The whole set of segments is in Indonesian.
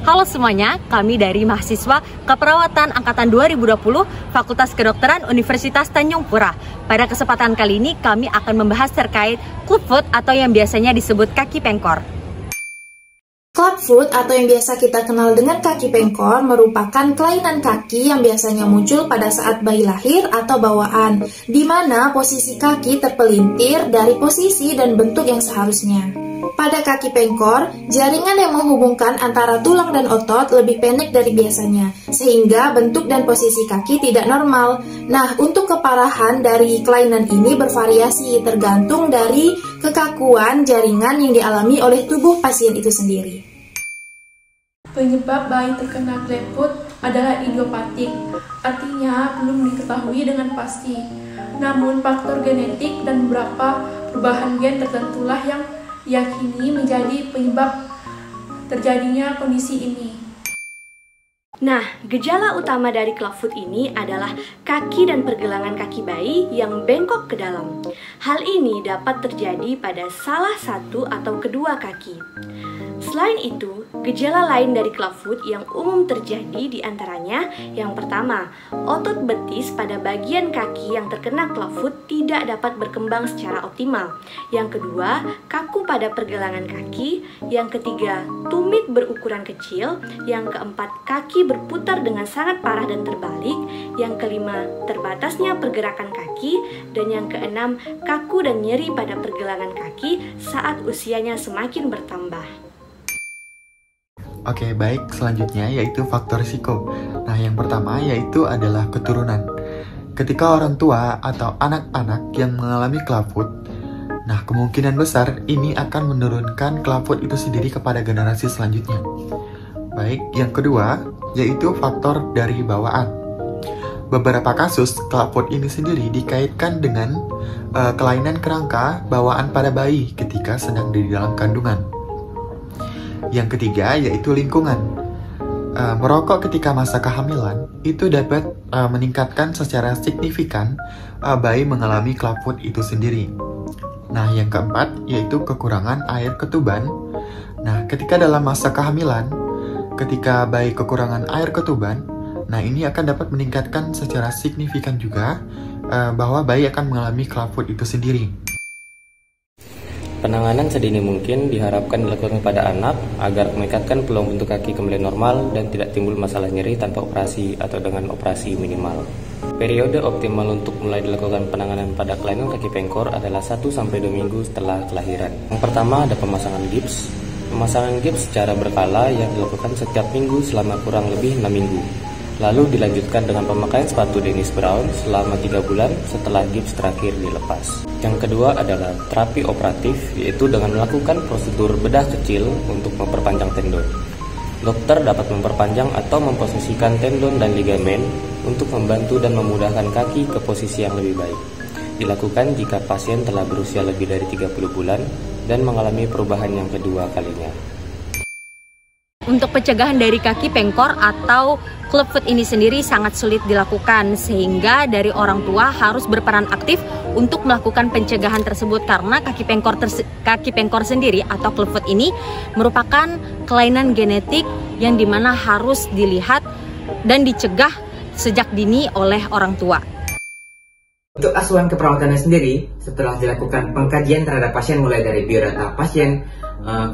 Halo semuanya, kami dari mahasiswa Keperawatan Angkatan 2020 Fakultas Kedokteran Universitas Tanjung Pura. Pada kesempatan kali ini kami akan membahas terkait clubfoot atau yang biasanya disebut kaki pengkor. Clubfoot atau yang biasa kita kenal dengan kaki pengkor merupakan kelainan kaki yang biasanya muncul pada saat bayi lahir atau bawaan, di mana posisi kaki terpelintir dari posisi dan bentuk yang seharusnya. Pada kaki pengkor, jaringan yang menghubungkan antara tulang dan otot lebih pendek dari biasanya, sehingga bentuk dan posisi kaki tidak normal. Nah, untuk keparahan dari kelainan ini bervariasi tergantung dari kekakuan jaringan yang dialami oleh tubuh pasien itu sendiri. Penyebab bayi terkena clubfoot adalah idiopatik, artinya belum diketahui dengan pasti. Namun faktor genetik dan beberapa perubahan gen tertentulah yang diyakini menjadi penyebab terjadinya kondisi ini. Nah, gejala utama dari clubfoot ini adalah kaki dan pergelangan kaki bayi yang bengkok ke dalam. Hal ini dapat terjadi pada salah satu atau kedua kaki. Selain itu, gejala lain dari clubfoot yang umum terjadi diantaranya yang pertama, otot betis pada bagian kaki yang terkena clubfoot tidak dapat berkembang secara optimal. Yang kedua, kaku pada pergelangan kaki. Yang ketiga, tumit berukuran kecil. Yang keempat, kaki berputar dengan sangat parah dan terbalik. Yang kelima, terbatasnya pergerakan kaki. Dan yang keenam, kaku dan nyeri pada pergelangan kaki saat usianya semakin bertambah. Oke, baik. Selanjutnya yaitu faktor risiko. Nah, yang pertama yaitu adalah keturunan. Ketika orang tua atau anak-anak yang mengalami clubfoot, nah kemungkinan besar ini akan menurunkan clubfoot itu sendiri kepada generasi selanjutnya. Baik, yang kedua yaitu faktor dari bawaan. Beberapa kasus clubfoot ini sendiri dikaitkan dengan kelainan kerangka bawaan pada bayi ketika sedang di dalam kandungan. Yang ketiga yaitu lingkungan. Merokok ketika masa kehamilan itu dapat meningkatkan secara signifikan bayi mengalami clubfoot itu sendiri. Nah, yang keempat yaitu kekurangan air ketuban. Nah, ketika dalam masa kehamilan, ketika bayi kekurangan air ketuban, nah ini akan dapat meningkatkan secara signifikan juga bahwa bayi akan mengalami clubfoot itu sendiri. Penanganan sedini mungkin diharapkan dilakukan pada anak agar meningkatkan peluang bentuk kaki kembali normal dan tidak timbul masalah nyeri tanpa operasi atau dengan operasi minimal. Periode optimal untuk mulai dilakukan penanganan pada kelainan kaki pengkor adalah 1-2 minggu setelah kelahiran. Yang pertama ada pemasangan gips. Pemasangan gips secara berkala yang dilakukan setiap minggu selama kurang lebih 6 minggu. Lalu dilanjutkan dengan pemakaian sepatu Dennis Brown selama 3 bulan setelah gips terakhir dilepas. Yang kedua adalah terapi operatif, yaitu dengan melakukan prosedur bedah kecil untuk memperpanjang tendon. Dokter dapat memperpanjang atau memposisikan tendon dan ligamen untuk membantu dan memudahkan kaki ke posisi yang lebih baik. Dilakukan jika pasien telah berusia lebih dari 30 bulan dan mengalami perubahan yang kedua kalinya. Untuk pencegahan dari kaki pengkor atau clubfoot ini sendiri sangat sulit dilakukan, sehingga dari orang tua harus berperan aktif untuk melakukan pencegahan tersebut karena kaki pengkor sendiri atau clubfoot ini merupakan kelainan genetik yang dimana harus dilihat dan dicegah sejak dini oleh orang tua. Untuk asuhan keperawatannya sendiri, setelah dilakukan pengkajian terhadap pasien mulai dari biodata pasien,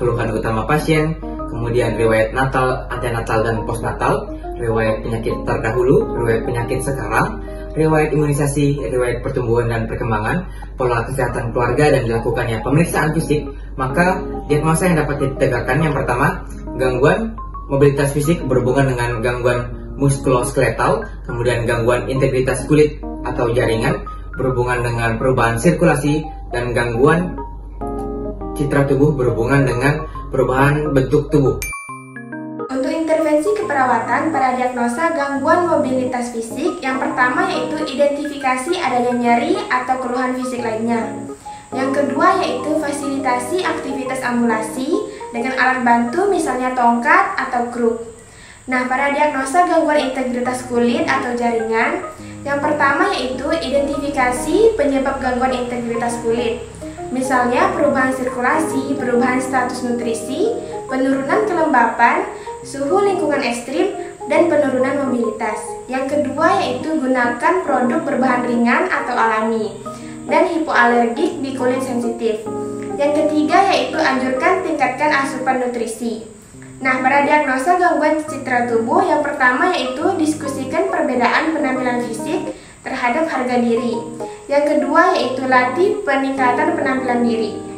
keluhan utama pasien, kemudian riwayat natal, antenatal, dan postnatal, riwayat penyakit terdahulu, riwayat penyakit sekarang, riwayat imunisasi, riwayat pertumbuhan dan perkembangan, pola kesehatan keluarga, dan dilakukannya pemeriksaan fisik, maka diagnosa yang dapat ditegakkan yang pertama, gangguan mobilitas fisik berhubungan dengan gangguan muskuloskeletal, kemudian gangguan integritas kulit atau jaringan, berhubungan dengan perubahan sirkulasi, dan gangguan citra tubuh berhubungan dengan perubahan bentuk tubuh. Untuk intervensi keperawatan pada diagnosa gangguan mobilitas fisik, yang pertama yaitu identifikasi adanya nyeri atau keluhan fisik lainnya. Yang kedua yaitu fasilitasi aktivitas ambulasi dengan alat bantu misalnya tongkat atau kruk. Nah, pada diagnosa gangguan integritas kulit atau jaringan, yang pertama yaitu identifikasi penyebab gangguan integritas kulit. Misalnya perubahan sirkulasi, perubahan status nutrisi, penurunan kelembapan, suhu lingkungan ekstrim, dan penurunan mobilitas. Yang kedua yaitu gunakan produk berbahan ringan atau alami, dan hipoalergik di kulit sensitif. Yang ketiga yaitu anjurkan tingkatkan asupan nutrisi. Nah, pada diagnosa gangguan citra tubuh yang pertama yaitu diskusikan perbedaan penampilan fisik terhadap harga diri. Yang kedua yaitu latih peningkatan penampilan diri.